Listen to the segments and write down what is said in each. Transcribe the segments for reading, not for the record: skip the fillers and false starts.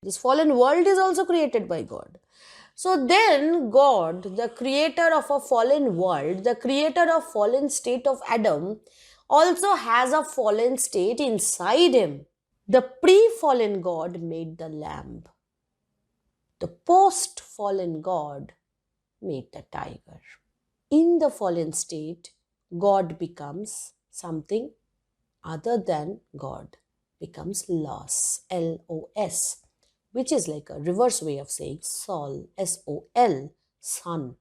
This fallen world is also created by God. So then God, the creator of a fallen world, the creator of fallen state of Adam, also has a fallen state inside him. The pre-fallen God made the lamb. The post-fallen God made the tiger. In the fallen state, God becomes something other than God, becomes loss, L-O-S, which is like a reverse way of saying Sol, S-O-L, son.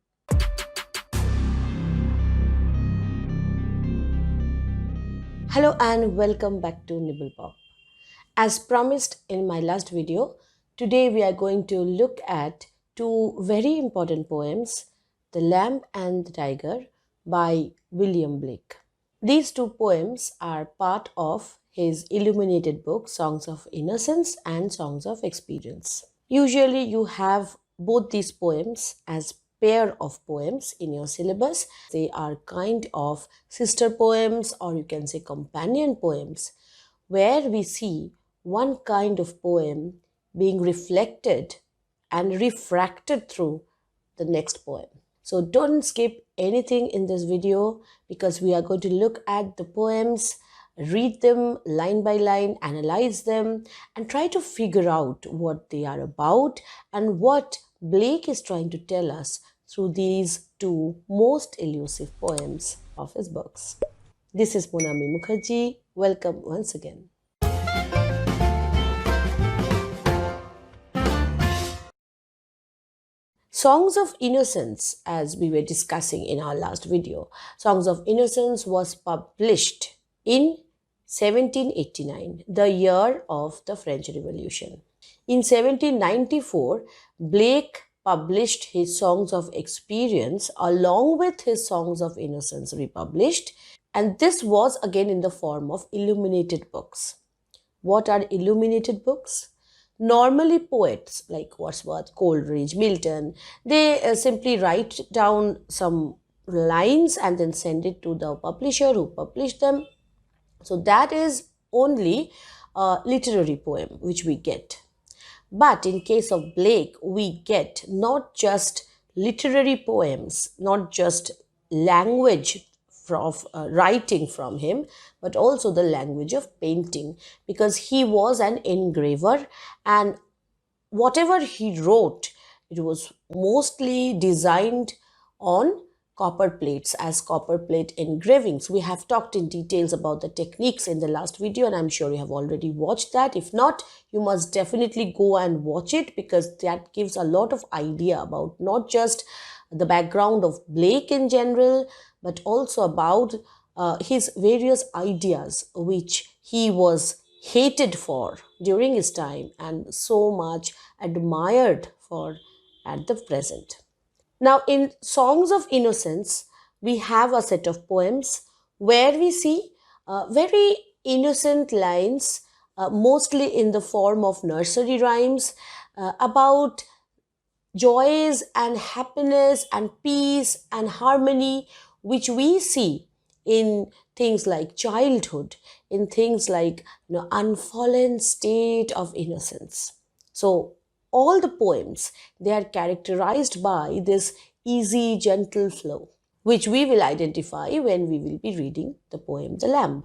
Hello and welcome back to Nibblepop. As promised in my last video, today we are going to look at two very important poems, The Lamb and the Tiger by William Blake. These two poems are part of his illuminated book, Songs of Innocence and Songs of Experience. Usually you have both these poems as pair of poems in your syllabus. They are kind of sister poems, or you can say companion poems, where we see one kind of poem being reflected and refracted through the next poem. So don't skip anything in this video, because we are going to look at the poems, read them line by line, analyze them, and try to figure out what they are about and what Blake is trying to tell us through these two most elusive poems of his books. This is Monami Mukherjee. Welcome once again. Songs of Innocence, as we were discussing in our last video, Songs of Innocence was published in 1789, the year of the French Revolution. In 1794, Blake published his Songs of Experience along with his Songs of Innocence republished, and this was again in the form of illuminated books. What are illuminated books? Normally poets like Wordsworth, Coleridge, Milton, they simply write down some lines and then send it to the publisher who published them. So that is only a literary poem which we get. But in case of Blake, we get not just literary poems, not just language of writing from him, but also the language of painting, because he was an engraver, and whatever he wrote, it was mostly designed on copper plates as copper plate engravings. We have talked in details about the techniques in the last video, and I'm sure you have already watched that. If not, you must definitely go and watch it, because that gives a lot of idea about not just the background of Blake in general, but also about his various ideas which he was hated for during his time and so much admired for at the present. Now, in Songs of Innocence, we have a set of poems where we see very innocent lines, mostly in the form of nursery rhymes, about joys and happiness and peace and harmony, which we see in things like childhood, in things like unfallen state of innocence. So all the poems, they are characterized by this easy, gentle flow, which we will identify when we will be reading the poem The Lamb.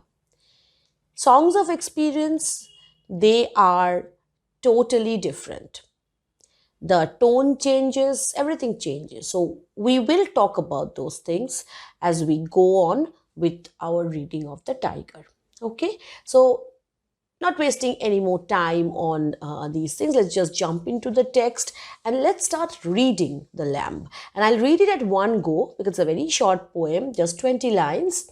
Songs of Experience, they are totally different. The tone changes, everything changes. So we will talk about those things as we go on with our reading of the Tiger. Okay, so not wasting any more time on these things, let's just jump into the text and let's start reading The Lamb. And I'll read it at one go because it's a very short poem, just 20 lines.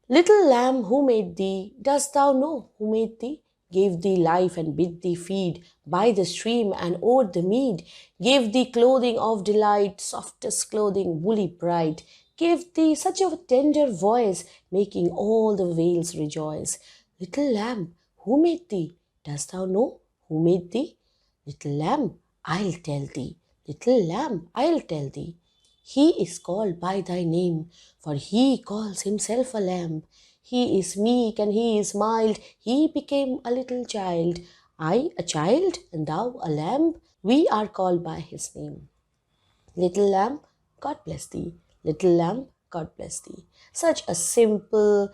Little lamb, who made thee? Dost thou know who made thee? Gave thee life and bid thee feed by the stream and o'er the mead. Gave thee clothing of delight, softest clothing, woolly pride. Gave thee such a tender voice, making all the vales rejoice. Little lamb, who made thee? Dost thou know who made thee? Little lamb, I'll tell thee. Little lamb, I'll tell thee. He is called by thy name, for he calls himself a lamb. He is meek and he is mild, he became a little child. I a child, and thou a lamb, we are called by his name. Little lamb, God bless thee. Little lamb, God bless thee. Such a simple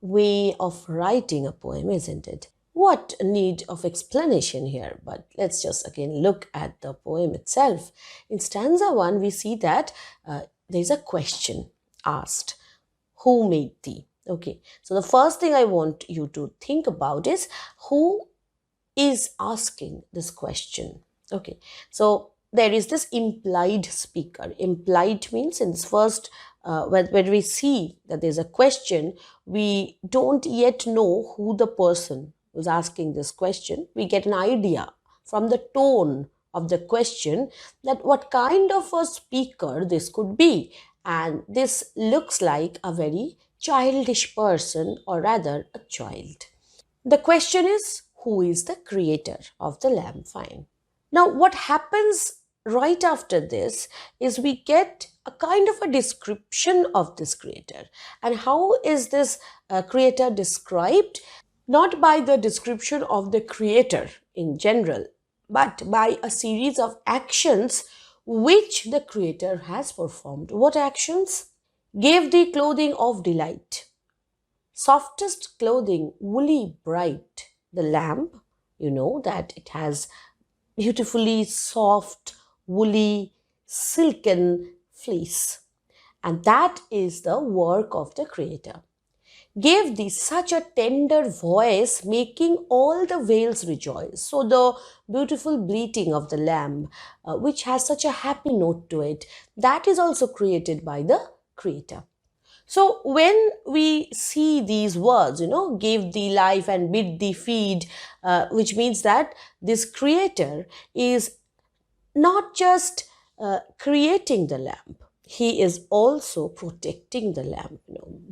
way of writing a poem, isn't it? What need of explanation here? But let's just again look at the poem itself. In stanza 1, we see that there's a question asked. Who made thee? Okay, so the first thing I want you to think about is who is asking this question. Okay, so there is this implied speaker. Implied means in this first, when we see that there's a question, we don't yet know who the person who's asking this question. We get an idea from the tone of the question that what kind of a speaker this could be. And this looks like a very childish person, or rather a child. The question is, who is the creator of the lamb? Fine. Now, what happens right after this is we get a kind of a description of this creator. And how is this creator described? Not by the description of the creator in general, but by a series of actions which the creator has performed. What actions? Gave thee clothing of delight, softest clothing, woolly bright. The lamb, you know that it has beautifully soft, woolly, silken fleece. And that is the work of the creator. Gave thee such a tender voice, making all the vales rejoice. So the beautiful bleating of the lamb, which has such a happy note to it, that is also created by the creator. So when we see these words, give thee life and bid thee feed, which means that this creator is not just creating the lamb, he is also protecting the lamb,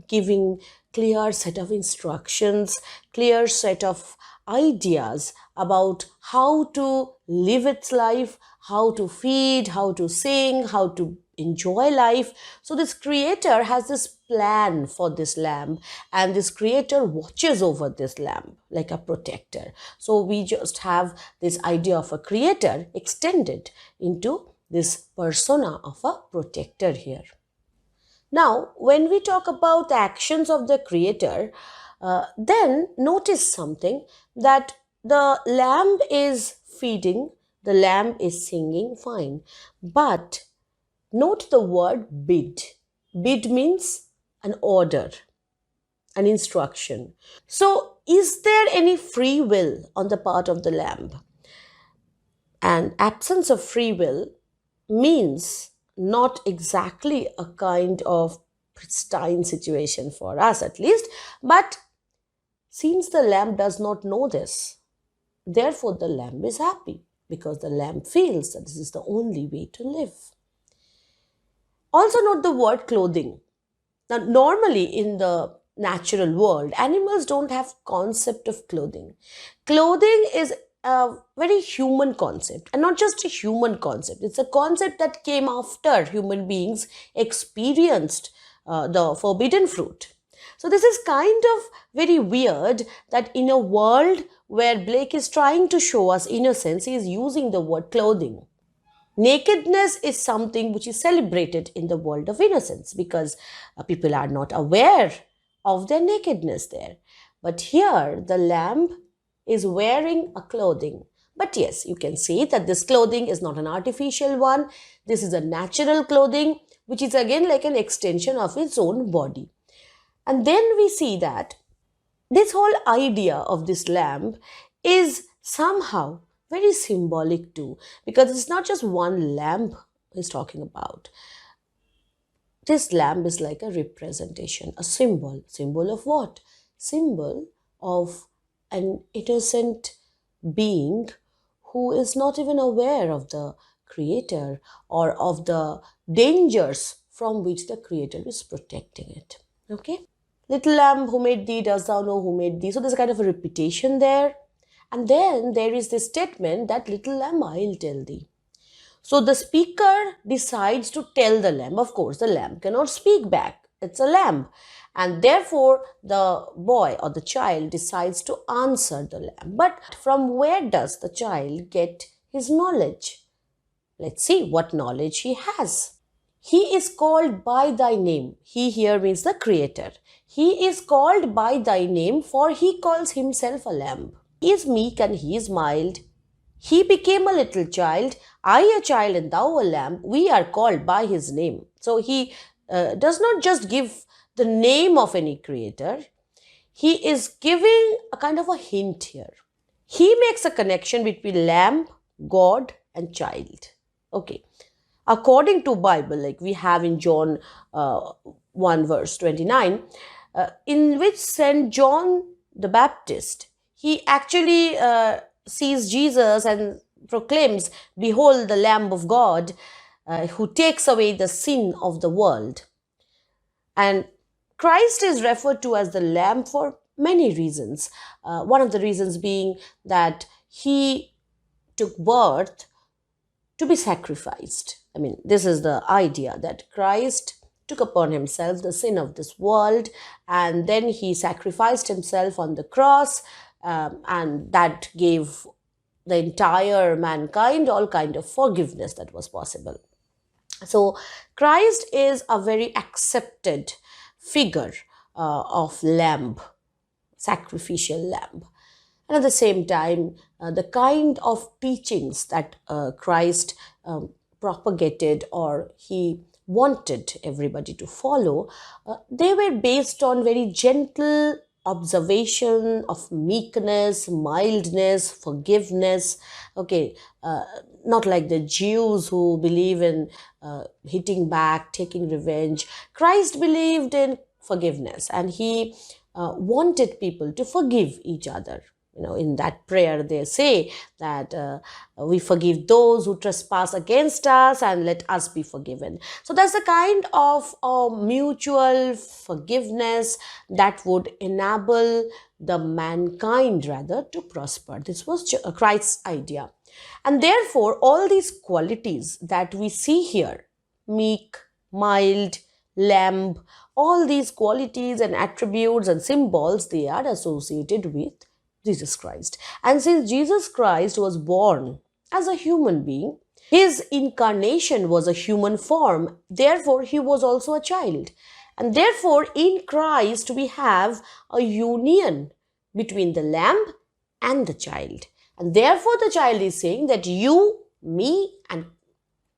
giving clear set of instructions, clear set of ideas about how to live its life, how to feed, how to sing, how to enjoy life. So this creator has this plan for this lamb, and this creator watches over this lamb like a protector. So we just have this idea of a creator extended into this persona of a protector here. Now, when we talk about the actions of the creator, then notice something, that the lamb is feeding, the lamb is singing, fine. But note the word bid. Bid means an order, an instruction. So, is there any free will on the part of the lamb? And absence of free will means not exactly a kind of pristine situation for us, at least. But since the lamb does not know this, therefore the lamb is happy, because the lamb feels that this is the only way to live. Also note the word clothing. Now, normally in the natural world, animals don't have concept of clothing. Clothing is a very human concept, and not just a human concept. It's a concept that came after human beings experienced the forbidden fruit. So this is kind of very weird that in a world where Blake is trying to show us innocence, he is using the word clothing. Nakedness is something which is celebrated in the world of innocence, because people are not aware of their nakedness there. But here the lamb is wearing a clothing. But yes, you can say that this clothing is not an artificial one. This is a natural clothing, which is again like an extension of its own body. And then we see that this whole idea of this lamb is somehow very symbolic too, because it's not just one lamb he's talking about. This lamb is like a representation, a symbol. Symbol of what? Symbol of an innocent being who is not even aware of the creator or of the dangers from which the creator is protecting it. Okay? Little lamb, who made thee? Dost thou know who made thee? So there's a kind of a repetition there. And then there is this statement that little lamb, I'll tell thee. So the speaker decides to tell the lamb. Of course, the lamb cannot speak back. It's a lamb. And therefore, the boy or the child decides to answer the lamb. But from where does the child get his knowledge? Let's see what knowledge he has. He is called by thy name. He here means the creator. He is called by thy name, for he calls himself a lamb. He is meek and he is mild. He became a little child. I a child and thou a lamb. We are called by his name. So he does not just give the name of any creator. He is giving a kind of a hint here. He makes a connection between lamb, God and child. Okay. According to Bible, like we have in John 1 verse 29, in which St. John the Baptist, he actually sees Jesus and proclaims, behold the Lamb of God who takes away the sin of the world. And Christ is referred to as the Lamb for many reasons. One of the reasons being that he took birth to be sacrificed. I mean, this is the idea that Christ took upon himself the sin of this world, and then he sacrificed himself on the cross, and that gave the entire mankind all kind of forgiveness that was possible. So Christ is a very accepted figure of lamb, sacrificial lamb. And at the same time, the kind of teachings that Christ propagated or he wanted everybody to follow, they were based on very gentle observation of meekness, mildness, forgiveness. Okay, not like the Jews who believe in hitting back, taking revenge. Christ believed in forgiveness, and he wanted people to forgive each other. You know, in that prayer, they say that we forgive those who trespass against us and let us be forgiven. So that's the kind of mutual forgiveness that would enable the mankind rather to prosper. This was Christ's idea. And therefore, all these qualities that we see here, meek, mild, lamb, all these qualities and attributes and symbols, they are associated with Jesus Christ. And since Jesus Christ was born as a human being, his incarnation was a human form. Therefore, he was also a child. And therefore, in Christ, we have a union between the lamb and the child. And therefore, the child is saying that you, me, and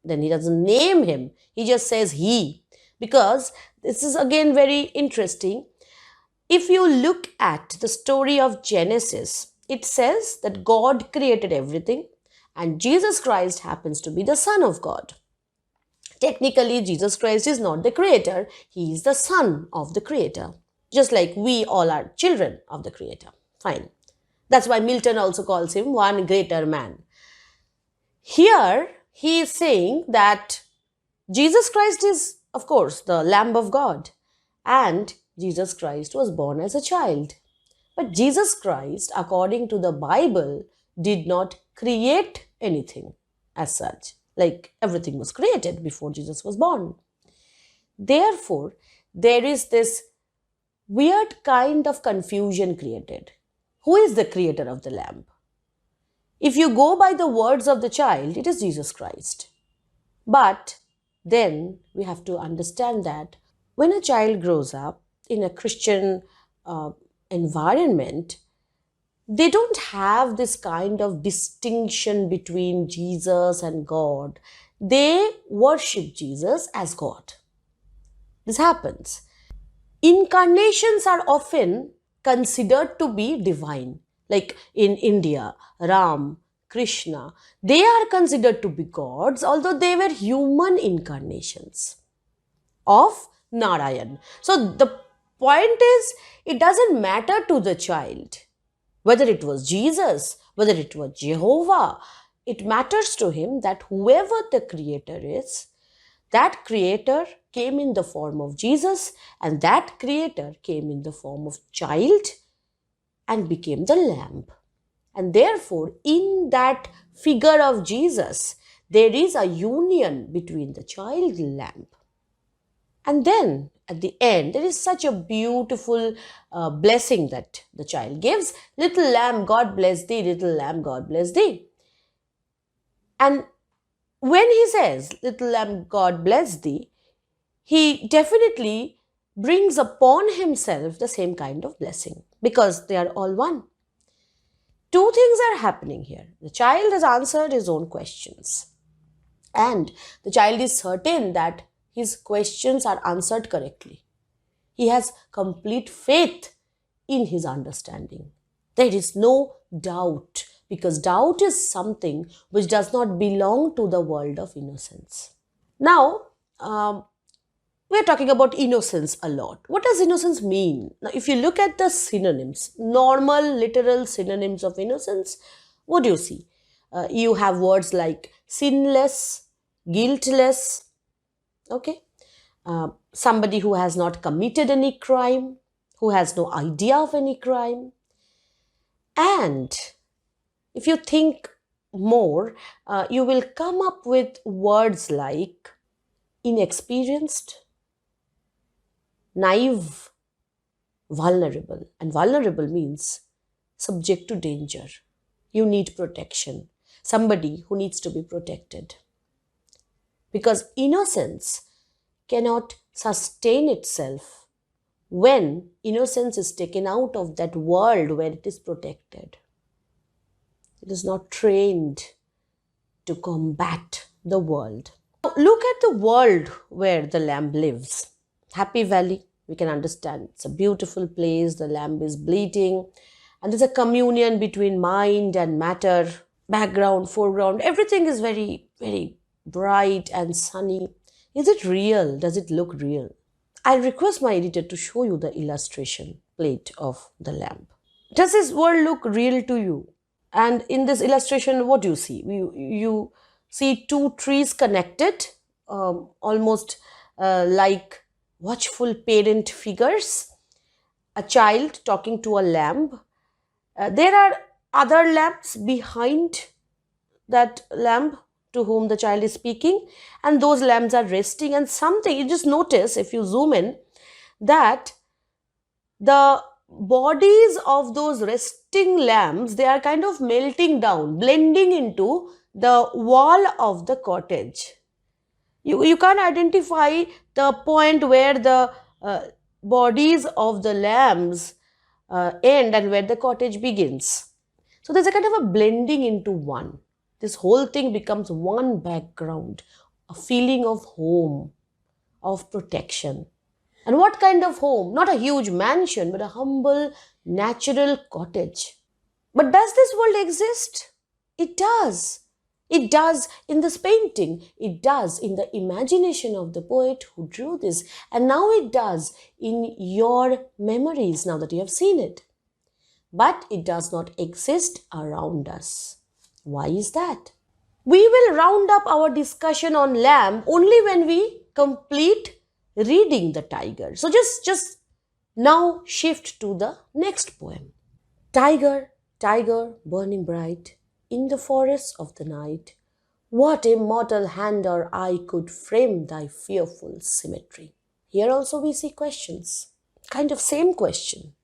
then he doesn't name him. He just says he. Because this is again very interesting. If you look at the story of Genesis, it says that God created everything and Jesus Christ happens to be the Son of God. Technically, Jesus Christ is not the creator. He is the son of the creator. Just like we all are children of the creator. Fine. That's why Milton also calls him one greater man. Here, he is saying that Jesus Christ is, of course, the Lamb of God. And Jesus Christ was born as a child. But Jesus Christ, according to the Bible, did not create anything as such. Like everything was created before Jesus was born. Therefore, there is this weird kind of confusion created. Who is the creator of the lamb? If you go by the words of the child, it is Jesus Christ. But then we have to understand that when a child grows up in a Christian environment, they don't have this kind of distinction between Jesus and God. They worship Jesus as God. This happens. Incarnations are often considered to be divine. Like in India, Ram, Krishna, they are considered to be gods, although they were human incarnations of Narayan. So the point is, it doesn't matter to the child whether it was Jesus, whether it was Jehovah. It matters to him that whoever the creator is, that creator came in the form of Jesus, and that creator came in the form of child and became the lamb. And therefore, in that figure of Jesus, there is a union between the child and lamb. And then, at the end, there is such a beautiful blessing that the child gives. Little lamb, God bless thee, little lamb, God bless thee. And when he says, little lamb, God bless thee, he definitely brings upon himself the same kind of blessing because they are all one. Two things are happening here. The child has answered his own questions, and the child is certain that his questions are answered correctly. He has complete faith in his understanding. There is no doubt, because doubt is something which does not belong to the world of innocence. Now, we're talking about innocence a lot. What does innocence mean? Now, if you look at the synonyms, normal, literal synonyms of innocence, what do you see? You have words like sinless, guiltless, okay? Somebody who has not committed any crime, who has no idea of any crime. And if you think more, you will come up with words like inexperienced, naive, vulnerable. And vulnerable means subject to danger. You need protection. Somebody who needs to be protected. Because innocence cannot sustain itself when innocence is taken out of that world where it is protected. It is not trained to combat the world. Now, look at the world where the lamb lives. Happy Valley, we can understand. It's a beautiful place. The lamb is bleating. And there's a communion between mind and matter. Background, foreground, everything is very, very bright and sunny. Is it real? Does it look real? I'll request my editor to show you the illustration plate of the lamb. Does this world look real to you? And in this illustration, what do you see? You see two trees connected, almost like watchful parent figures, a child talking to a lamb. There are other lambs behind that lamb to whom the child is speaking, and those lambs are resting. And something, you just notice if you zoom in, that the bodies of those resting lambs, they are kind of melting down, blending into the wall of the cottage. You can't identify the point where the bodies of the lambs end and where the cottage begins. So there's a kind of a blending into one. This whole thing becomes one background, a feeling of home, of protection. And what kind of home? Not a huge mansion, but a humble, natural cottage. But does this world exist? It does. It does in this painting. It does in the imagination of the poet who drew this. And now it does in your memories now that you have seen it. But it does not exist around us. Why is that? We will round up our discussion on lamb only when we complete reading the Tyger. So just now shift to the next poem. Tyger, Tyger, burning bright, in the forests of the night, what immortal hand or eye could frame thy fearful symmetry? Here also we see questions, kind of same question,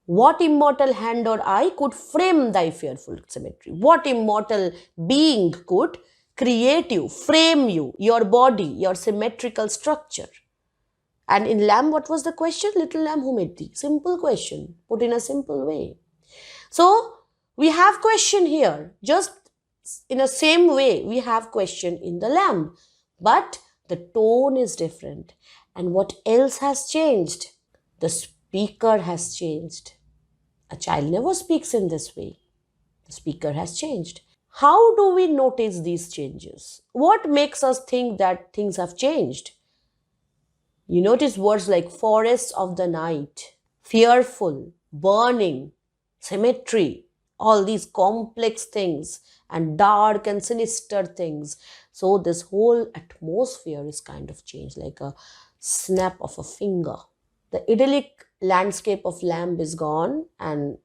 What immortal hand or eye could frame thy fearful symmetry? What immortal being could create you, frame you, your body, your symmetrical structure? And in lamb, what was the question? Little lamb, who made thee? Simple question, put in a simple way. So, we have question here, just in the same way we have question in the lamb. But the tone is different. And what else has changed? The speaker has changed. A child never speaks in this way. The speaker has changed. How do we notice these changes? What makes us think that things have changed? You notice words like forests of the night, fearful, burning, symmetry, all these complex things and dark and sinister things. So this whole atmosphere is kind of changed like a snap of a finger. The idyllic landscape of lamb is gone, and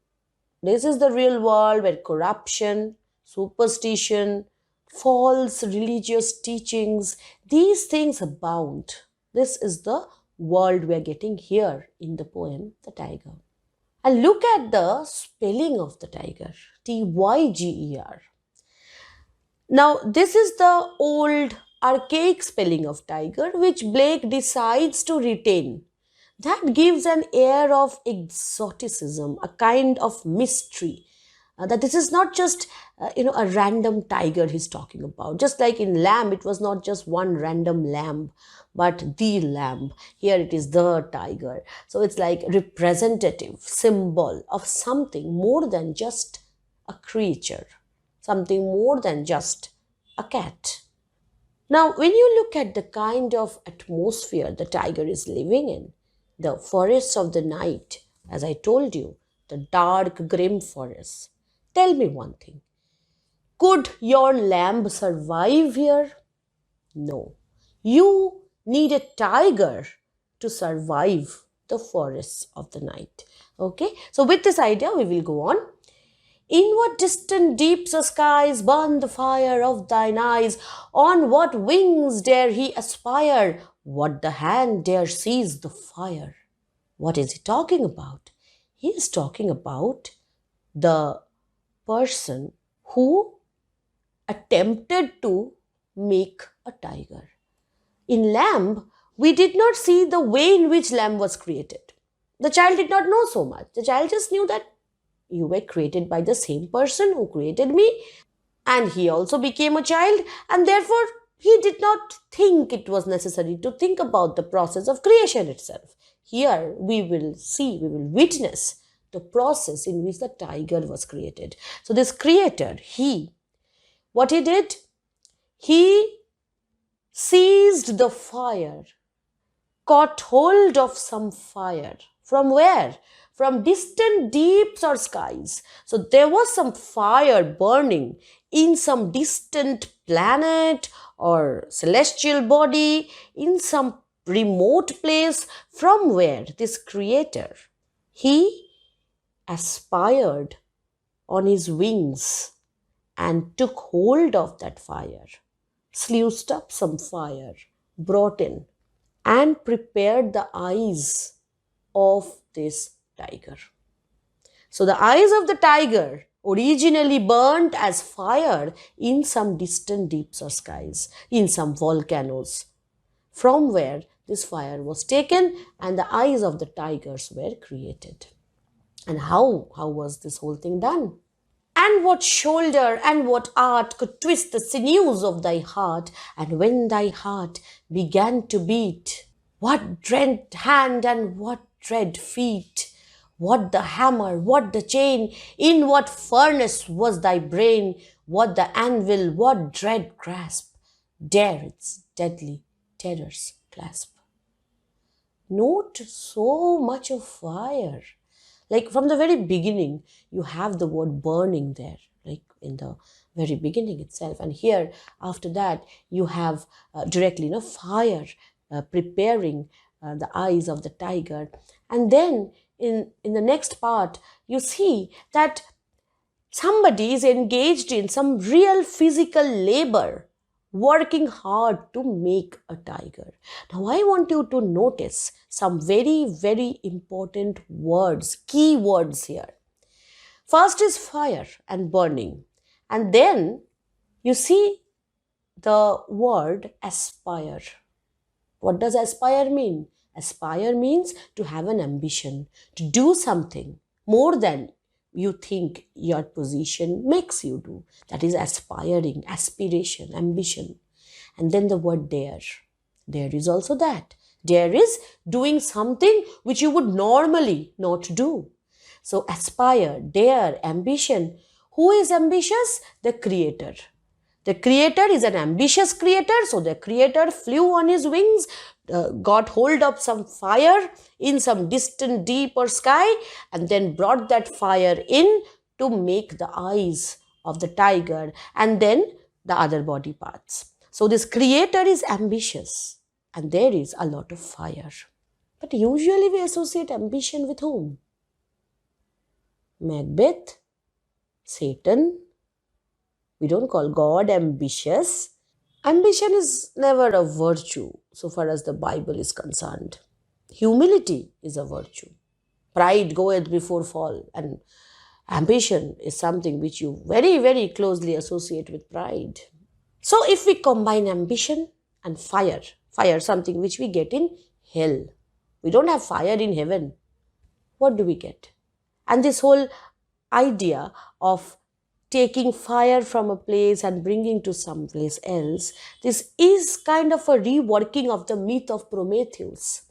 this is the real world where corruption, superstition, false religious teachings, these things abound. This is the world we are getting here in the poem, The Tiger. And look at the spelling of the tiger, Tyger. Now, this is the old archaic spelling of tiger, which Blake decides to retain. That gives an air of exoticism, a kind of mystery. That this is not just a random tiger he's talking about. Just like in lamb, it was not just one random lamb, but the lamb. Here it is the tiger. So it's like representative symbol of something more than just a creature, something more than just a cat. Now, when you look at the kind of atmosphere the tiger is living in, the forests of the night, as I told you, the dark, grim forests, tell me one thing. Could your lamb survive here? No. You need a tiger to survive the forests of the night. Okay? So with this idea, we will go on. In what distant deeps of skies burn the fire of thine eyes? On what wings dare he aspire? What the hand dare seize the fire? What is he talking about? He is talking about the person who attempted to make a tiger. In lamb, we did not see the way in which lamb was created. The child did not know so much. The child just knew that you were created by the same person who created me, and he also became a child, and therefore he did not think it was necessary to think about the process of creation itself. Here we will witness the process in which the tiger was created. So this creator, what he did, he seized the fire, caught hold of some fire. From where? From distant deeps or skies. So there was some fire burning in some distant planet or celestial body, in some remote place, from where this creator, he aspired on his wings and took hold of that fire, sluiced up some fire, brought in, and prepared the eyes of this tiger. So the eyes of the tiger originally burnt as fire in some distant deeps or skies, in some volcanoes, from where this fire was taken and the eyes of the tigers were created. And how was this whole thing done? And what shoulder and what art could twist the sinews of thy heart? And when thy heart began to beat, what dread hand and what dread feet? What the hammer, what the chain? In what furnace was thy brain? What the anvil, what dread grasp? Dare its deadly terrors clasp. Note so much of fire. Like from the very beginning, you have the word burning there, like in the very beginning itself. And here, after that, you have directly, fire preparing the eyes of the tiger. And then in the next part, you see that somebody is engaged in some real physical labor, working hard to make a tiger. Now, I want you to notice some very, very important words, key words here. First is fire and burning. And then you see the word aspire. What does aspire mean? Aspire means to have an ambition, to do something more than you think your position makes you do. That is aspiring, aspiration, ambition. And then the word dare. Dare is also that. Dare is doing something which you would normally not do. So aspire, dare, ambition. Who is ambitious? The creator. The creator is an ambitious creator. So the creator flew on his wings, got hold of some fire in some distant deep or sky, and then brought that fire in to make the eyes of the tiger and then the other body parts. So this creator is ambitious and there is a lot of fire. But usually we associate ambition with whom? Macbeth, Satan. We don't call God ambitious. Ambition is never a virtue so far as the Bible is concerned. Humility is a virtue. Pride goeth before fall, and ambition is something which you very, very closely associate with pride. So, if we combine ambition and fire, something which we get in hell, we don't have fire in heaven. What do we get? And this whole idea of taking fire from a place and bringing to some place else, this is kind of a reworking of the myth of Prometheus.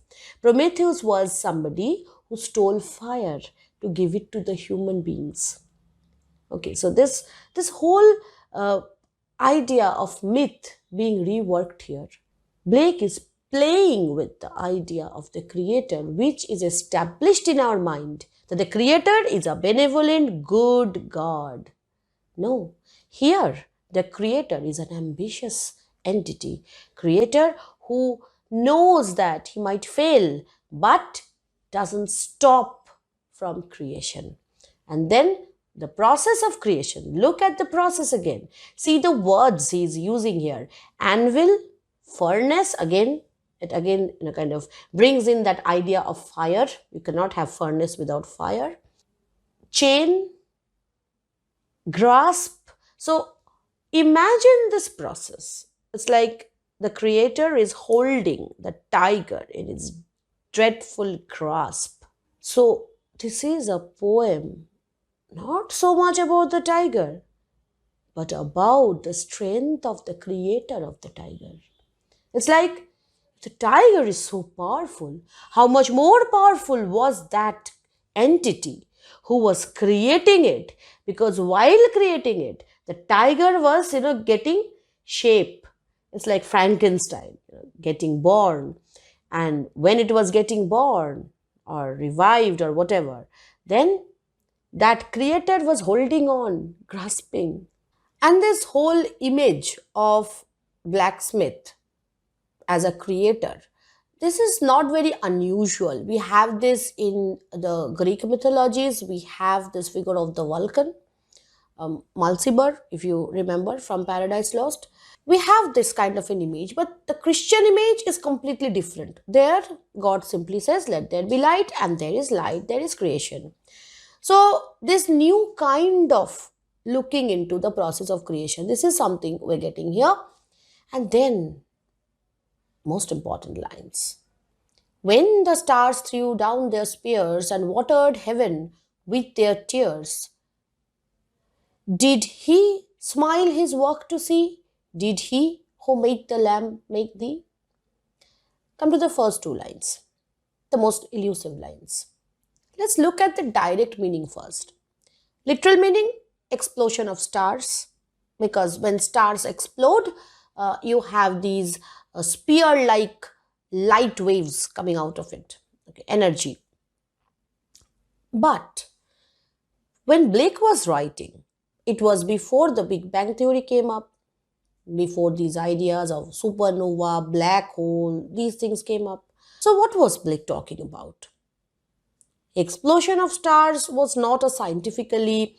Prometheus was somebody who stole fire to give it to the human beings. Okay, so this whole idea of myth being reworked here. Blake is playing with the idea of the creator, which is established in our mind that the creator is a benevolent, good God. No, here the creator is an ambitious entity, creator who knows that he might fail but doesn't stop from creation. And then the process of creation, look at the process again. See the words he is using here. Anvil, furnace, again, it again kind of brings in that idea of fire. You cannot have furnace without fire. Chain, grasp. So imagine this process. It's like the creator is holding the tiger in its dreadful grasp. So this is a poem not so much about the tiger, but about the strength of the creator of the tiger. It's like the tiger is so powerful. How much more powerful was that entity who was creating it? Because while creating it, the tiger was, getting shape. It's like Frankenstein, getting born. And when it was getting born or revived or whatever, then that creator was holding on, grasping. And this whole image of blacksmith as a creator, this is not very unusual. We have this in the Greek mythologies. We have this figure of the Vulcan, Mulciber, if you remember from Paradise Lost. We have this kind of an image, but the Christian image is completely different. There, God simply says, let there be light, and there is light, there is creation. So, this new kind of looking into the process of creation, this is something we're getting here. And then, most important lines. When the stars threw down their spears and watered heaven with their tears, did he smile his work to see? Did he who made the lamb make thee? Come to the first two lines, the most elusive lines. Let's look at the direct meaning first. Literal meaning, explosion of stars, because when stars explode, you have these spear-like light waves coming out of it, okay, energy. But when Blake was writing, it was before the Big Bang Theory came up, before these ideas of supernova, black hole, these things came up. So what was Blake talking about? Explosion of stars was not a scientifically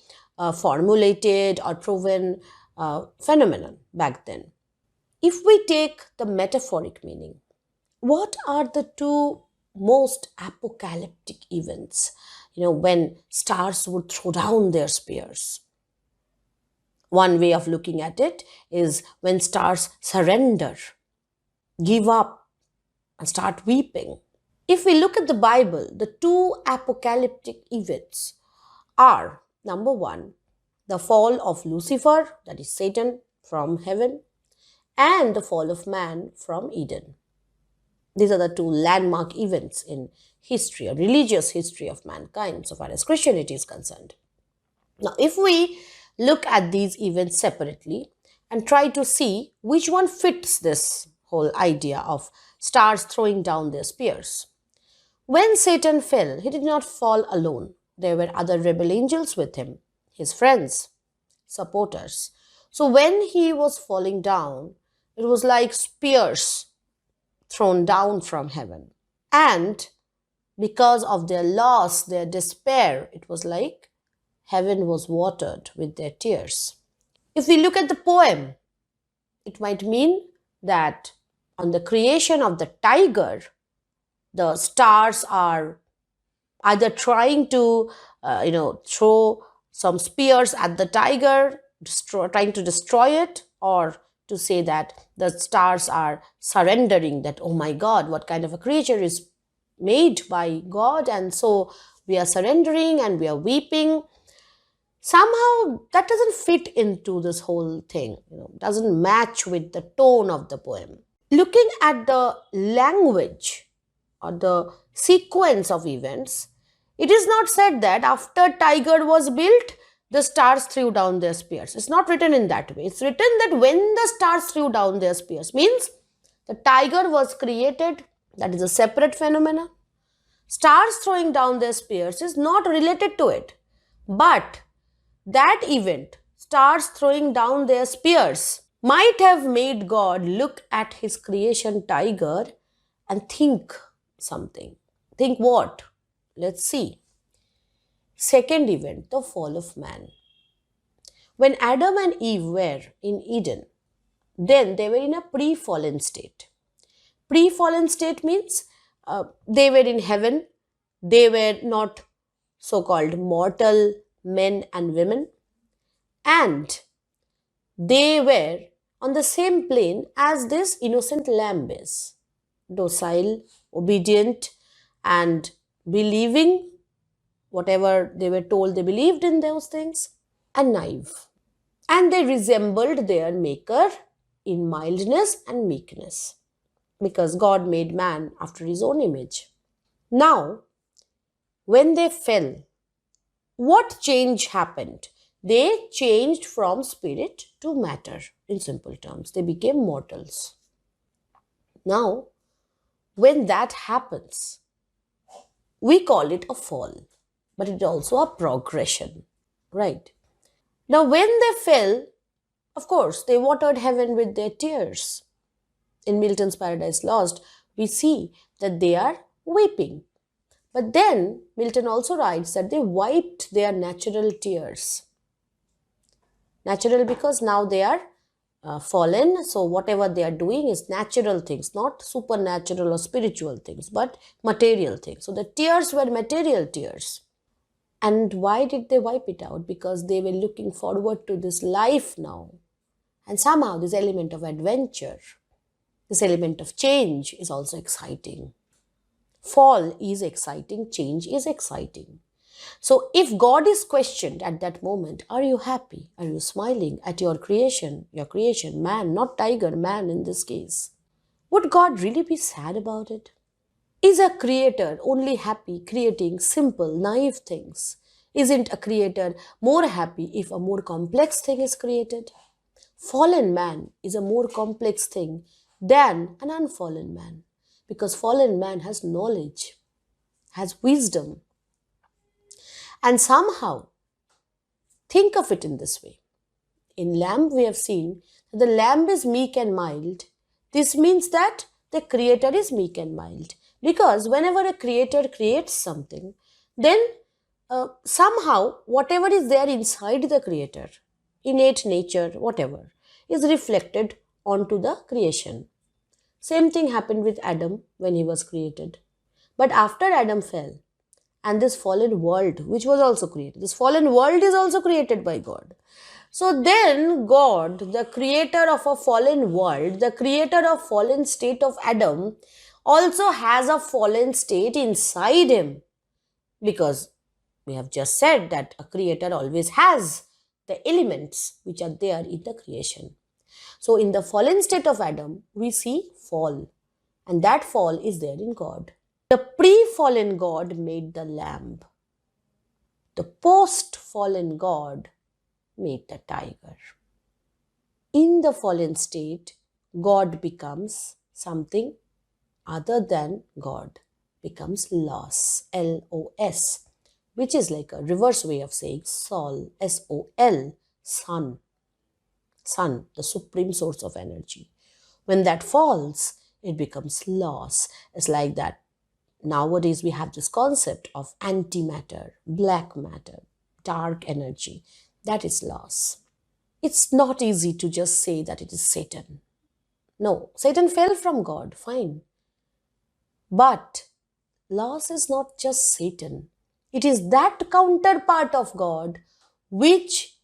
formulated or proven phenomenon back then. If we take the metaphoric meaning, what are the two most apocalyptic events? When stars would throw down their spears. One way of looking at it is when stars surrender, give up, and start weeping. If we look at the Bible, the two apocalyptic events are, number one, the fall of Lucifer, that is Satan, from heaven, and the fall of man from Eden. These are the two landmark events in history, a religious history of mankind, so far as Christianity is concerned. Now, if we look at these events separately and try to see which one fits this whole idea of stars throwing down their spears. When Satan fell, he did not fall alone. There were other rebel angels with him, his friends, supporters. So when he was falling down, it was like spears thrown down from heaven. And because of their loss, their despair, it was like heaven was watered with their tears. If we look at the poem, It might mean that on the creation of the tiger, the stars are either trying to, throw some spears at the tiger, trying to destroy it, or to say that the stars are surrendering, that, oh my God, what kind of a creature is made by God, and so we are surrendering and we are weeping. Somehow that doesn't fit into this whole thing, doesn't match with the tone of the poem. Looking at the language or the sequence of events, it is not said that after Tiger was built, the stars threw down their spears. It's not written in that way. It's written that when the stars threw down their spears, means the tiger was created, that is a separate phenomenon. Stars throwing down their spears is not related to it. But that event, stars throwing down their spears, might have made God look at his creation tiger and think something. Think what? Let's see. Second event, the fall of man. When Adam and Eve were in Eden, then they were in a pre-fallen state. Pre-fallen state means they were in heaven. They were not so-called mortal men and women. And they were on the same plane as this innocent lamb is. Docile, obedient, and believing whatever they were told, they believed in those things, and naive. And they resembled their maker in mildness and meekness, because God made man after his own image. Now, when they fell, what change happened? They changed from spirit to matter, in simple terms. They became mortals. Now, when that happens, we call it a fall, but it's also a progression, right? Now, when they fell, of course, they watered heaven with their tears. In Milton's Paradise Lost, we see that they are weeping. But then, Milton also writes that they wiped their natural tears. Natural because now they are fallen, so whatever they are doing is natural things, not supernatural or spiritual things, but material things. So the tears were material tears. And why did they wipe it out? Because they were looking forward to this life now. And somehow this element of adventure, this element of change is also exciting. Fall is exciting, change is exciting. So if God is questioned at that moment, are you happy? Are you smiling at your creation, man, not tiger, man in this case? Would God really be sad about it? Is a creator only happy creating simple, naive things? Isn't a creator more happy if a more complex thing is created? Fallen man is a more complex thing than an unfallen man, because fallen man has knowledge, has wisdom. And somehow, think of it in this way. In lamb, we have seen that the lamb is meek and mild. This means that the creator is meek and mild. Because whenever a creator creates something, then somehow whatever is there inside the creator, innate nature, whatever, is reflected onto the creation. Same thing happened with Adam when he was created. But after Adam fell, and this fallen world, which was also created, this fallen world is also created by God. So then God, the creator of a fallen world, the creator of fallen state of Adam, also has a fallen state inside him. Because we have just said that a creator always has the elements which are there in the creation. So in the fallen state of Adam, we see fall. And that fall is there in God. The pre-fallen God made the lamb. The post-fallen God made the tiger. In the fallen state, God becomes something other than God, becomes loss, L-O-S, which is like a reverse way of saying Sol, S-O-L, sun. Sun, the supreme source of energy. When that falls, it becomes loss. It's like that. Nowadays, we have this concept of antimatter, black matter, dark energy. That is loss. It's not easy to just say that it is Satan. No, Satan fell from God, fine. But loss is not just Satan. It is that counterpart of God which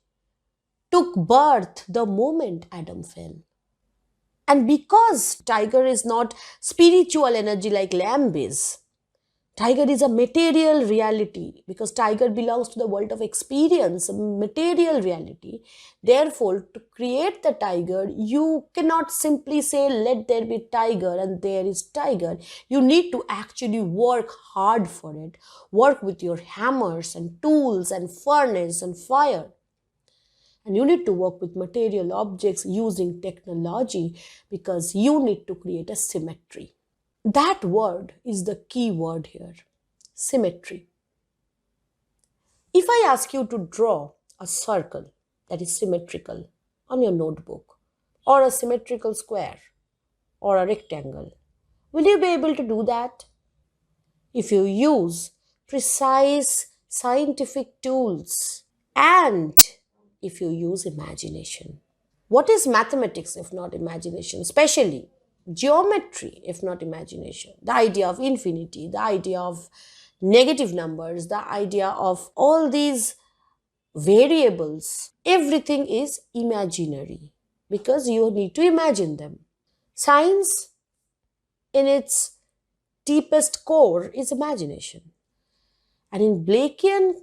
took birth the moment Adam fell. And because Tiger is not spiritual energy like lamb is, Tiger is a material reality because Tiger belongs to the world of experience, material reality. Therefore, to create the tiger, you cannot simply say, let there be tiger and there is tiger. You need to actually work hard for it. Work with your hammers and tools and furnace and fire. And you need to work with material objects using technology because you need to create a symmetry. That word is the key word here, symmetry. If I ask you to draw a circle that is symmetrical on your notebook, or a symmetrical square, or a rectangle, will you be able to do that? If you use precise scientific tools and if you use imagination. What is mathematics if not imagination? Especially geometry if not imagination. The idea of infinity, the idea of negative numbers, the idea of all these variables. Everything is imaginary because you need to imagine them. Science, in its deepest core, is imagination. And in Blakean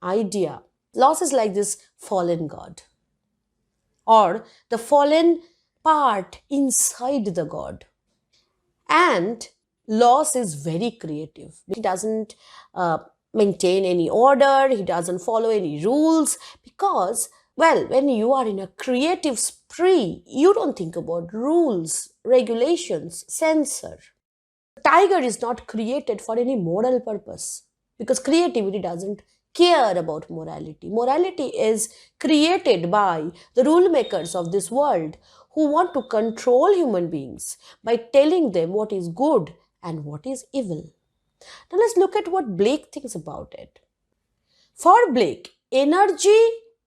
idea, loss is like this fallen god, or the fallen part inside the god. And loss is very creative. He doesn't maintain any order, he doesn't follow any rules because, well, when you are in a creative spree, you don't think about rules, regulations, censor. Tiger is not created for any moral purpose because creativity doesn't care about morality. Morality is created by the rule makers of this world who want to control human beings by telling them what is good and what is evil. Now let's look at what Blake thinks about it. For Blake, energy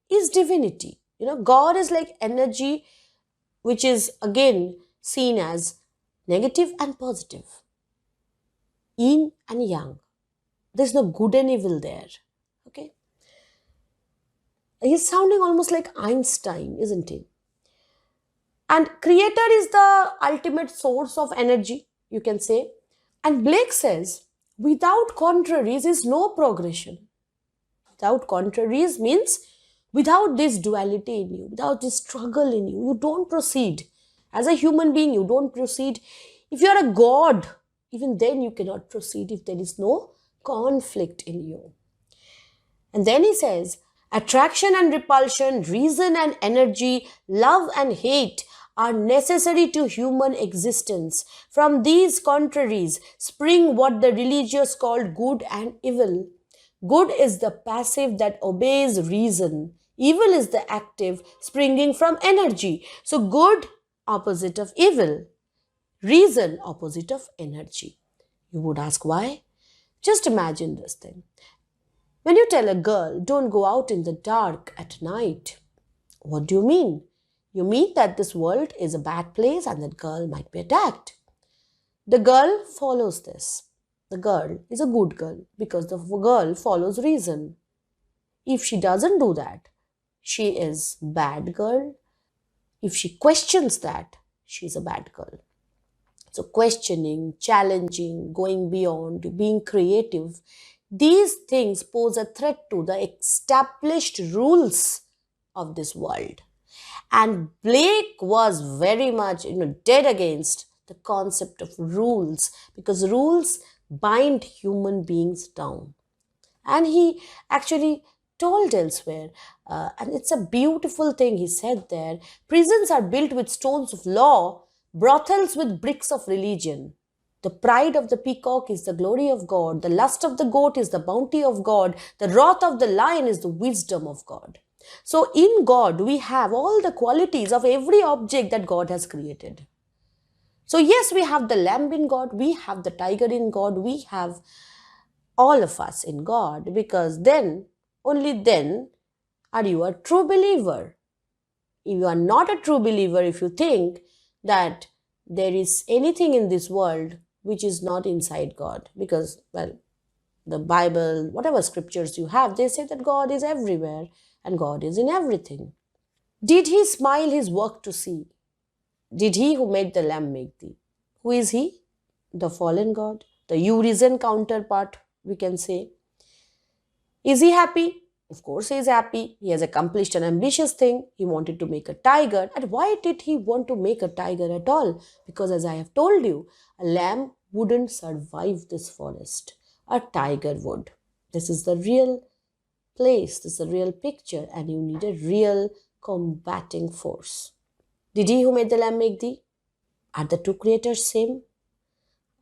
is divinity. God is like energy, which is again seen as negative and positive, yin and yang. There's no good and evil there. Okay? He's sounding almost like Einstein, isn't he? And creator is the ultimate source of energy, you can say. And Blake says, without contraries is no progression. Without contraries means without this duality in you, without this struggle in you, you don't proceed. As a human being, you don't proceed. If you are a god, even then you cannot proceed if there is no conflict in you. And then he says, attraction and repulsion, reason and energy, love and hate are necessary to human existence. From these contraries spring what the religious called good and evil. Good is the passive that obeys reason. Evil is the active springing from energy. So good, opposite of evil. Reason, opposite of energy. You would ask why? Just imagine this thing. When you tell a girl, don't go out in the dark at night, what do you mean? You mean that this world is a bad place and that girl might be attacked. The girl follows this. The girl is a good girl because the girl follows reason. If she doesn't do that, she is bad girl. If she questions that, she's a bad girl. So questioning, challenging, going beyond, being creative, these things pose a threat to the established rules of this world. And Blake was very much dead against the concept of rules because rules bind human beings down. And he actually told elsewhere, and it's a beautiful thing he said there, prisons are built with stones of law, brothels with bricks of religion. The pride of the peacock is the glory of God. The lust of the goat is the bounty of God. The wrath of the lion is the wisdom of God. So in God, we have all the qualities of every object that God has created. So yes, we have the lamb in God. We have the tiger in God. We have all of us in God because then, only then, are you a true believer. You are not a true believer if you think that there is anything in this world which is not inside God. Because, well, the Bible, whatever scriptures you have, they say that God is everywhere and God is in everything. Did he smile his work to see? Did he who made the lamb make thee? Who is he? The fallen God, the you-risen counterpart, we can say. Is he happy? Of course he is happy. He has accomplished an ambitious thing. He wanted to make a tiger. And why did he want to make a tiger at all? Because as I have told you, a lamb wouldn't survive this forest. A tiger would. This is the real place. This is the real picture. And you need a real combating force. Did he who made the lamb make thee? Are the two creators same?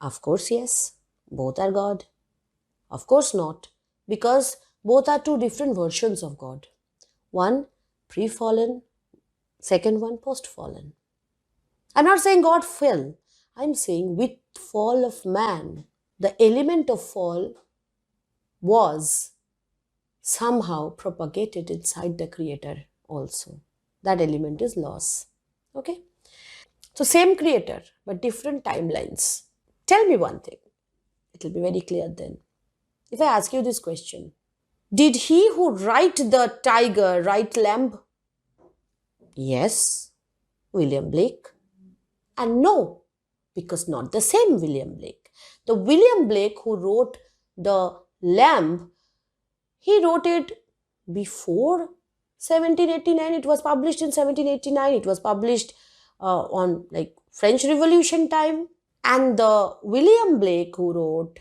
Of course, yes. Both are God. Of course not. Because both are two different versions of God. One pre-fallen, second one post-fallen. I'm not saying God fell. I'm saying with fall of man, the element of fall was somehow propagated inside the creator also. That element is loss. Okay? So same creator, but different timelines. Tell me one thing. It will be very clear then. If I ask you this question, did he who write the tiger write lamb? Yes, William Blake. And no, because not the same William Blake. The William Blake who wrote the lamb, he wrote it before 1789. It was published in 1789. It was published on like French Revolution time. And the William Blake who wrote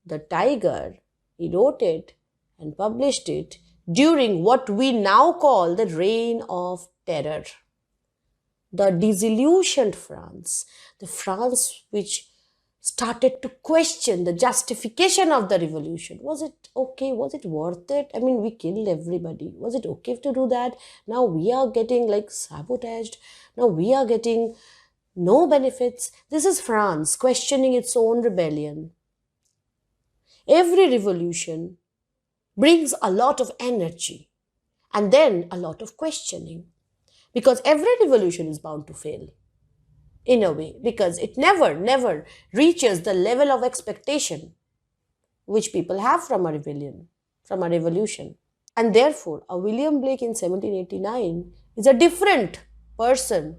the Tyger, he wrote it and published it during what we now call the Reign of Terror. The disillusioned France, the France which started to question the justification of the revolution. Was it okay? Was it worth it? I mean, we killed everybody. Was it okay to do that? Now we are getting like sabotaged. Now we are getting no benefits. This is France questioning its own rebellion. Every revolution brings a lot of energy and then a lot of questioning, because every revolution is bound to fail in a way, because it never reaches the level of expectation which people have from a rebellion, from a revolution. And therefore, a William Blake in 1789 is a different person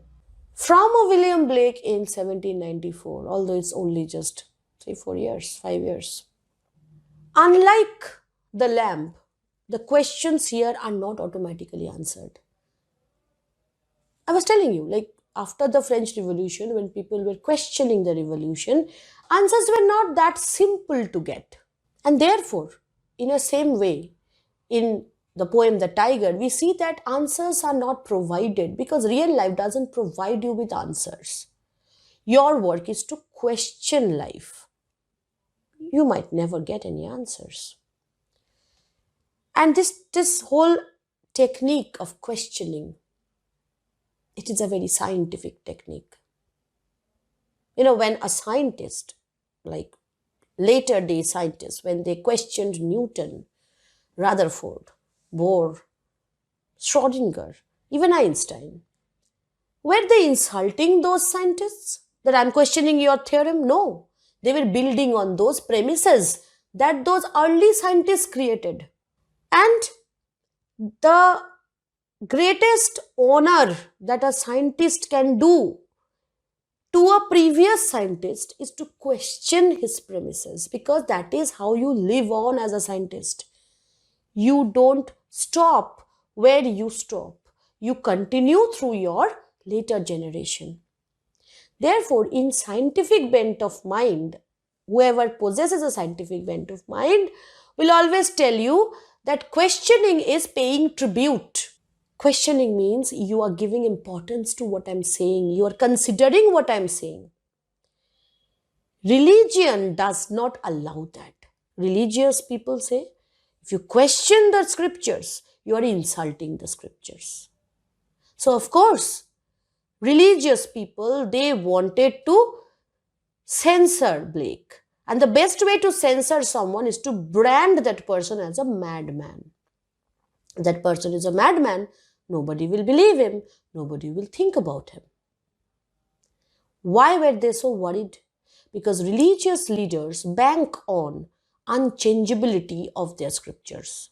from a William Blake in 1794, although it's only just 3-4 years, 5 years. Unlike the lamb, the questions here are not automatically answered. I was telling you, like after the French Revolution, when people were questioning the revolution, answers were not that simple to get. And therefore, in a same way, in the poem The Tyger, we see that answers are not provided because real life doesn't provide you with answers. Your work is to question life. You might never get any answers. And this whole technique of questioning, it is a very scientific technique. You know, when a scientist, like later day scientists, when they questioned Newton, Rutherford, Bohr, Schrödinger, even Einstein, were they insulting those scientists? That I'm questioning your theorem? No. They were building on those premises that those early scientists created. And the greatest honor that a scientist can do to a previous scientist is to question his premises, because that is how you live on as a scientist. You don't stop where you stop. You continue through your later generation. Therefore, in scientific bent of mind, whoever possesses a scientific bent of mind will always tell you that questioning is paying tribute. Questioning means you are giving importance to what I'm saying. You are considering what I'm saying. Religion does not allow that. Religious people say, if you question the scriptures, you are insulting the scriptures. So, of course, religious people, they wanted to censor Blake. And the best way to censor someone is to brand that person as a madman. That person is a madman, nobody will believe him, nobody will think about him. Why were they so worried? Because religious leaders bank on unchangeability of their scriptures.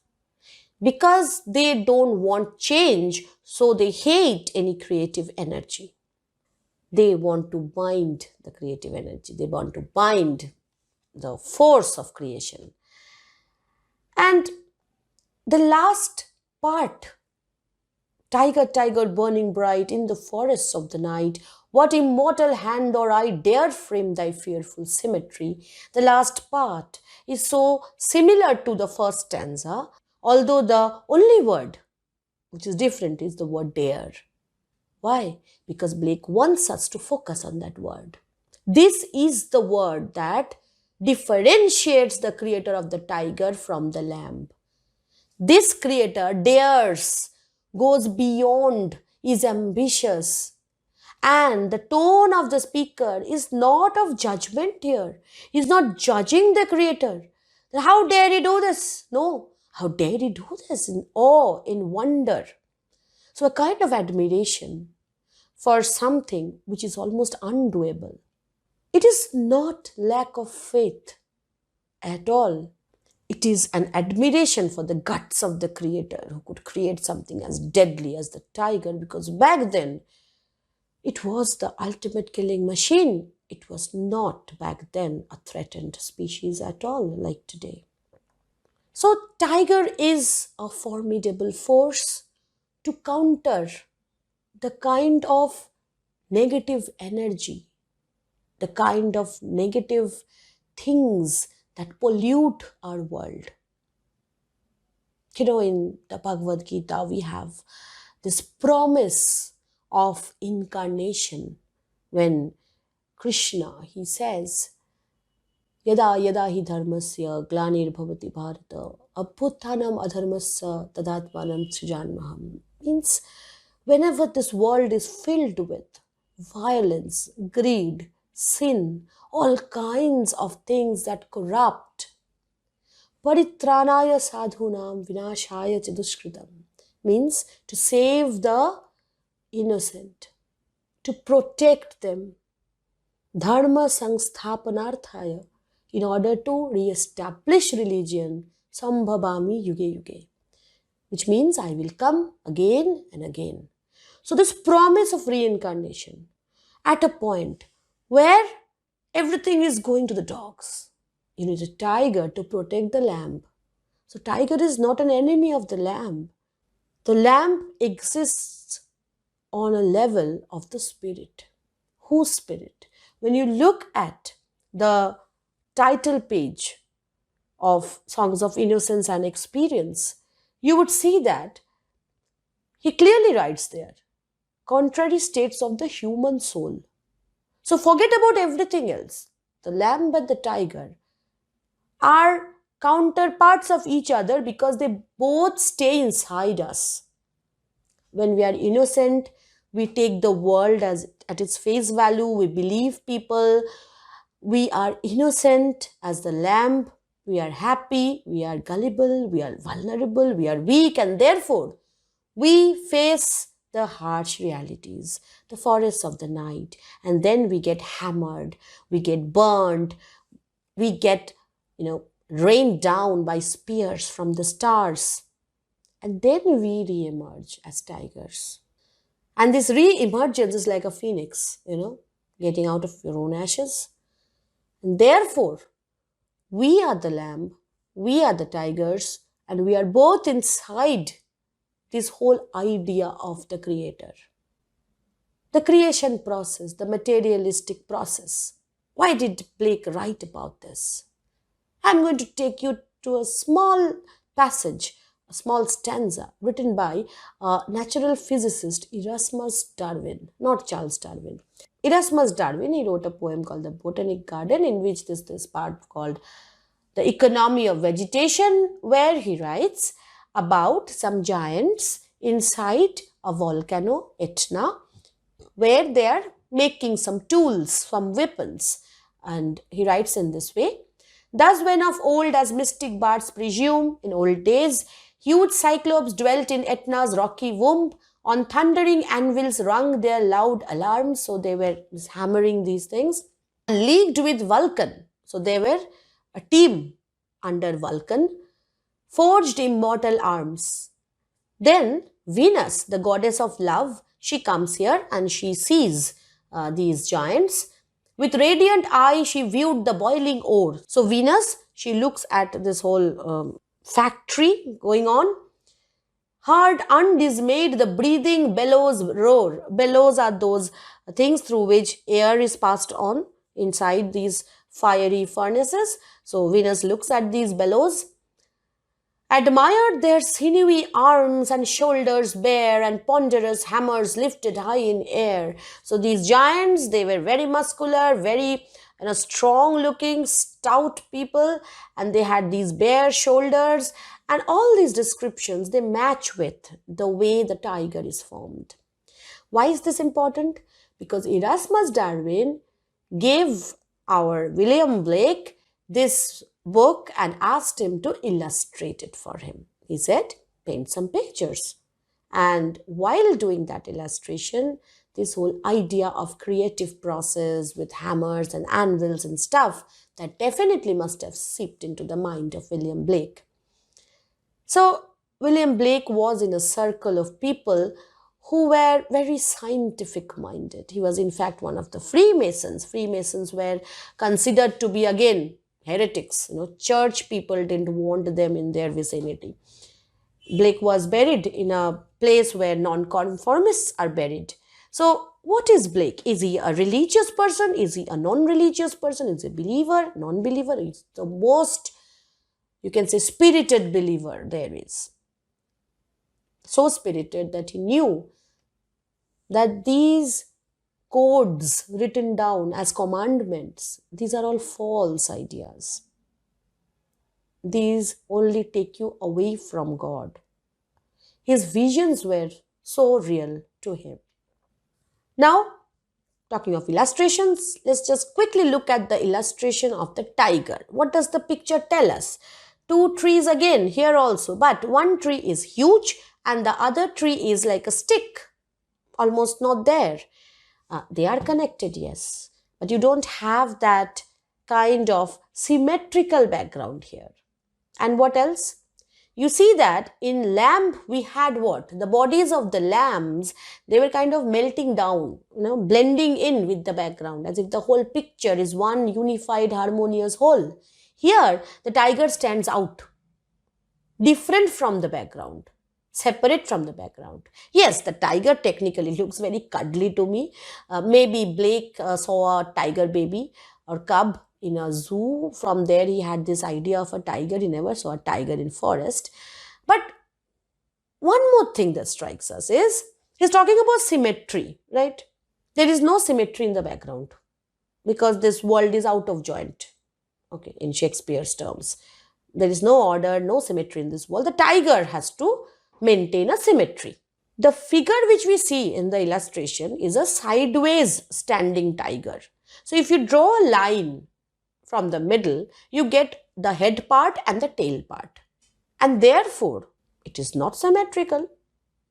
Because they don't want change, so they hate any creative energy. They want to bind the creative energy. They want to bind the force of creation. And the last part, Tyger, Tyger, burning bright in the forests of the night, what immortal hand or eye dare frame thy fearful symmetry? The last part is so similar to the first stanza, although the only word which is different is the word dare. Why? Because Blake wants us to focus on that word. This is the word that differentiates the creator of the tiger from the lamb. This creator dares, goes beyond, is ambitious. And the tone of the speaker is not of judgment here. He's not judging the creator. How dare he do this? No. How dare he do this? In awe, in wonder. So a kind of admiration for something which is almost undoable. It is not lack of faith at all. It is an admiration for the guts of the creator who could create something as deadly as the tiger, because back then it was the ultimate killing machine. It was not back then a threatened species at all like today. So tiger is a formidable force to counter the kind of negative energy, the kind of negative things that pollute our world. In the Bhagavad Gita, we have this promise of incarnation when Krishna, he says, Yada yada hi dharmasya glanir bhavati bharata abhuttanam adharmasya tadatmanam srijanmaham. Means whenever this world is filled with violence, greed, sin, all kinds of things that corrupt, paritranaya sadhunam vinashaya chadushkritam, means to save the innocent, to protect them, dharma sangsthapanarthaya, in order to re-establish religion, sambhavami yuge yuge, which means I will come again and again. So this promise of reincarnation at a point where everything is going to the dogs. You need a tiger to protect the lamb. So tiger is not an enemy of the lamb. The lamb exists on a level of the spirit. Whose spirit? When you look at the title page of Songs of Innocence and Experience, you would see that he clearly writes there, contrary states of the human soul. So forget about everything else. The lamb and the tiger are counterparts of each other because they both stay inside us. When we are innocent, we take the world at its face value. We believe people. We are innocent as the lamb. We are happy. We are gullible. We are vulnerable. We are weak. And therefore, we face the harsh realities, the forests of the night. And then we get hammered. We get burned. We get, rained down by spears from the stars. And then we re-emerge as tigers. And this re-emergence is like a phoenix, getting out of your own ashes. And therefore, we are the lamb, we are the tigers, and we are both inside this whole idea of the creator. The creation process, the materialistic process. Why did Blake write about this? I'm going to take you to a small passage, a small stanza written by natural physicist Erasmus Darwin, not Charles Darwin. Erasmus Darwin, he wrote a poem called The Botanic Garden, in which this part called The Economy of Vegetation, where he writes about some giants inside a volcano, Etna, where they are making some tools, some weapons. And he writes in this way, thus when of old as mystic bards presume, in old days, huge cyclops dwelt in Etna's rocky womb, On thundering anvils rung their loud alarms, so they were hammering these things. Leagued with Vulcan, so they were a team under Vulcan, forged immortal arms. Then Venus, the goddess of love, she comes here and she sees these giants. With radiant eye, she viewed the boiling ore. So Venus, she looks at this whole factory going on. Heart undismayed, the breathing bellows roar. Bellows are those things through which air is passed on inside these fiery furnaces. So Venus looks at these bellows, admired their sinewy arms and shoulders bare and ponderous hammers lifted high in air. So these giants, they were very muscular, very strong looking, stout people, and they had these bare shoulders, and all these descriptions, they match with the way the tiger is formed. Why is this important? Because Erasmus Darwin gave our William Blake this book and asked him to illustrate it for him. He said, paint some pictures. And while doing that illustration, this whole idea of creative process with hammers and anvils and stuff, that definitely must have seeped into the mind of William Blake. So William Blake was in a circle of people who were very scientific minded. He was in fact one of the Freemasons. Freemasons were considered to be again heretics. Church people didn't want them in their vicinity. Blake was buried in a place where nonconformists are buried. So what is Blake? Is he a religious person? Is he a non-religious person? Is he a believer? Non-believer? He's the most, you can say, spirited believer there is. So spirited that he knew that these codes written down as commandments, these are all false ideas. These only take you away from God. His visions were so real to him. Now, talking of illustrations, let's just quickly look at the illustration of the tiger. What does the picture tell us? Two trees again here also, but one tree is huge and the other tree is like a stick, almost not there. They are connected, yes, but you don't have that kind of symmetrical background here. And what else? You see that in lamb we had what? The bodies of the lambs, they were kind of melting down, blending in with the background as if the whole picture is one unified harmonious whole. Here the tiger stands out, different from the background, separate from the background. Yes, the tiger technically looks very cuddly to me. Maybe Blake saw a tiger baby or cub in a zoo. From there he had this idea of a tiger. He never saw a tiger in forest. But one more thing that strikes us is he's talking about symmetry, right? There is no symmetry in the background because this world is out of joint, okay, in Shakespeare's terms. There is no order, no symmetry in this world. The tiger has to maintain a symmetry. The figure which we see in the illustration is a sideways standing tiger. So if you draw a line from the middle, you get the head part and the tail part. And therefore, it is not symmetrical.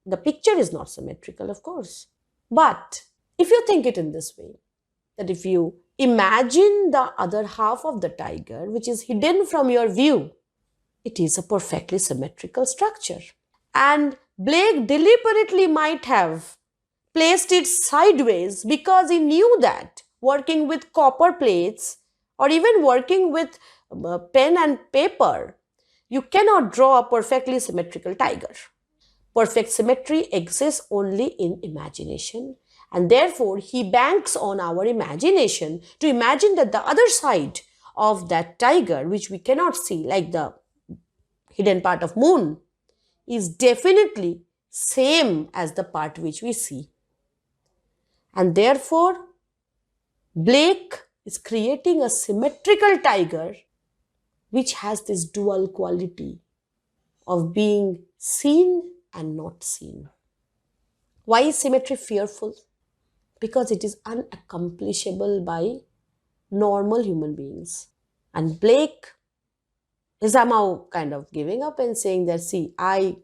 The picture is not symmetrical, of course. But if you think it in this way, that if you imagine the other half of the tiger, which is hidden from your view, it is a perfectly symmetrical structure. And Blake deliberately might have placed it sideways because he knew that working with copper plates or even working with pen and paper, you cannot draw a perfectly symmetrical tiger. Perfect symmetry exists only in imagination, and therefore he banks on our imagination to imagine that the other side of that tiger, which we cannot see, like the hidden part of moon, is definitely same as the part which we see. And therefore, Blake is creating a symmetrical tiger which has this dual quality of being seen and not seen. Why is symmetry fearful? Because it is unaccomplishable by normal human beings. And Blake is somehow kind of giving up and saying that, see, I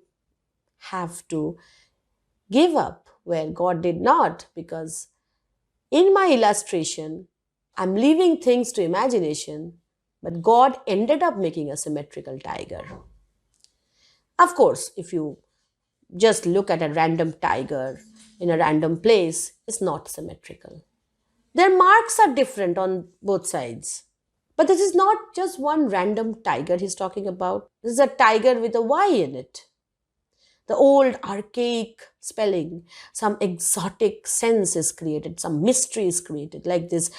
have to give up where God did not, because in my illustration, I'm leaving things to imagination, but God ended up making a symmetrical tiger. Of course, if you just look at a random tiger in a random place, it's not symmetrical. Their marks are different on both sides. But this is not just one random tiger he's talking about. This is a tiger with a Y in it. The old archaic spelling, some exotic sense is created, some mystery is created, like this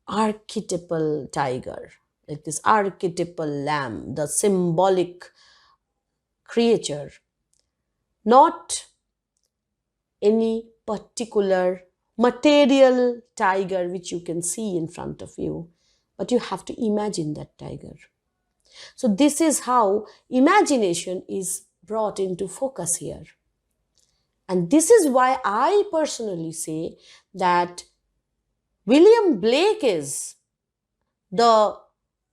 archetypal tiger, like this archetypal lamb, the symbolic creature, not any particular material tiger which you can see in front of you, but you have to imagine that tiger. So this is how imagination is brought into focus here. And this is why I personally say that William Blake is the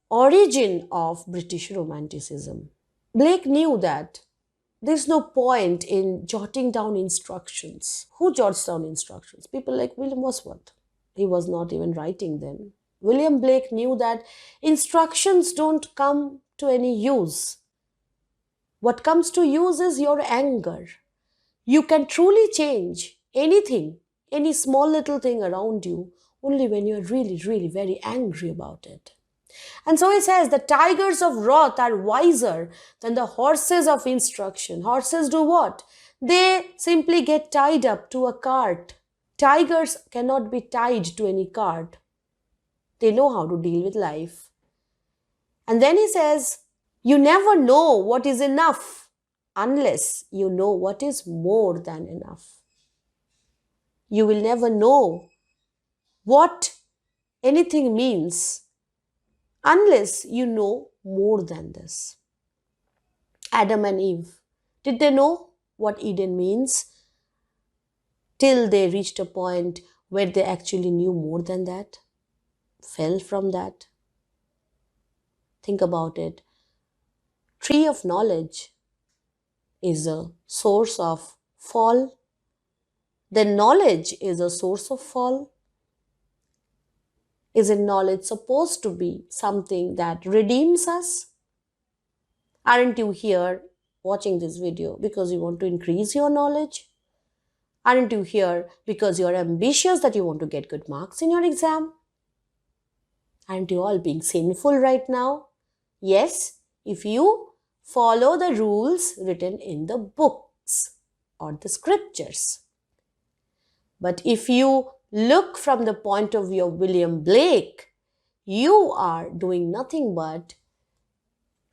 origin of British Romanticism. Blake knew that there's no point in jotting down instructions. Who jots down instructions? People like William Wordsworth. He was not even writing then. William Blake knew that instructions don't come to any use. What comes to use is your anger. You can truly change anything, any small little thing around you, only when you're really, really very angry about it. And so he says the tigers of wrath are wiser than the horses of instruction. Horses do what? They simply get tied up to a cart. Tigers cannot be tied to any cart. They know how to deal with life. And then he says, you never know what is enough unless you know what is more than enough. You will never know what anything means unless you know more than this. Adam and Eve, did they know what Eden means till they reached a point where they actually knew more than that? Fell from that? Think about it. Tree of knowledge is a source of fall. Then knowledge is a source of fall. Isn't knowledge supposed to be something that redeems us? Aren't you here watching this video because you want to increase your knowledge? Aren't you here because you're ambitious that you want to get good marks in your exam? Aren't you all being sinful right now? Yes, if you follow the rules written in the books or the scriptures. But if you look from the point of view of William Blake, you are doing nothing but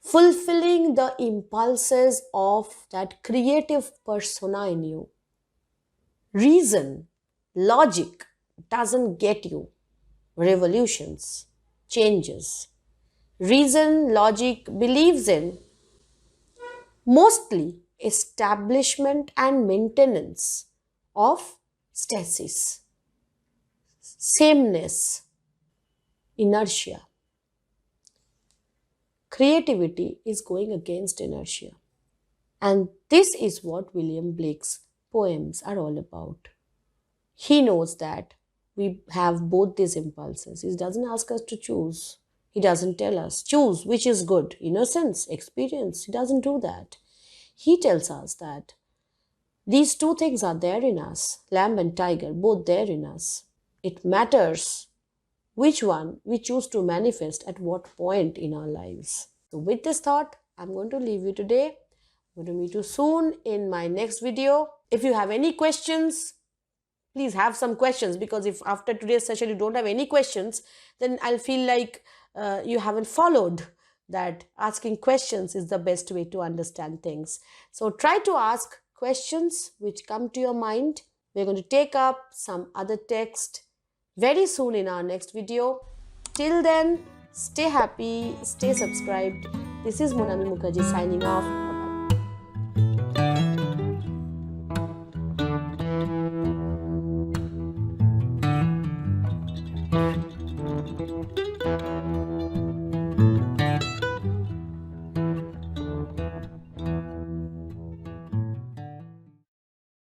fulfilling the impulses of that creative persona in you. Reason, logic doesn't get you revolutions, changes. Reason, logic believes in mostly establishment and maintenance of stasis, sameness, inertia. Creativity is going against inertia. And this is what William Blake's poems are all about. He knows that we have both these impulses. He doesn't ask us to choose. He doesn't tell us, choose which is good, innocence, experience. He doesn't do that. He tells us that these two things are there in us, lamb and tiger, both there in us. It matters which one we choose to manifest at what point in our lives. So with this thought, I'm going to leave you today. I'm going to meet you soon in my next video. If you have any questions, please have some questions, because if after today's session you don't have any questions, then I'll feel like you haven't followed that asking questions is the best way to understand things. So try to ask questions which come to your mind. We're going to take up some other text very soon in our next video. Till then, stay happy, stay subscribed. This is Monami Mukherjee signing off.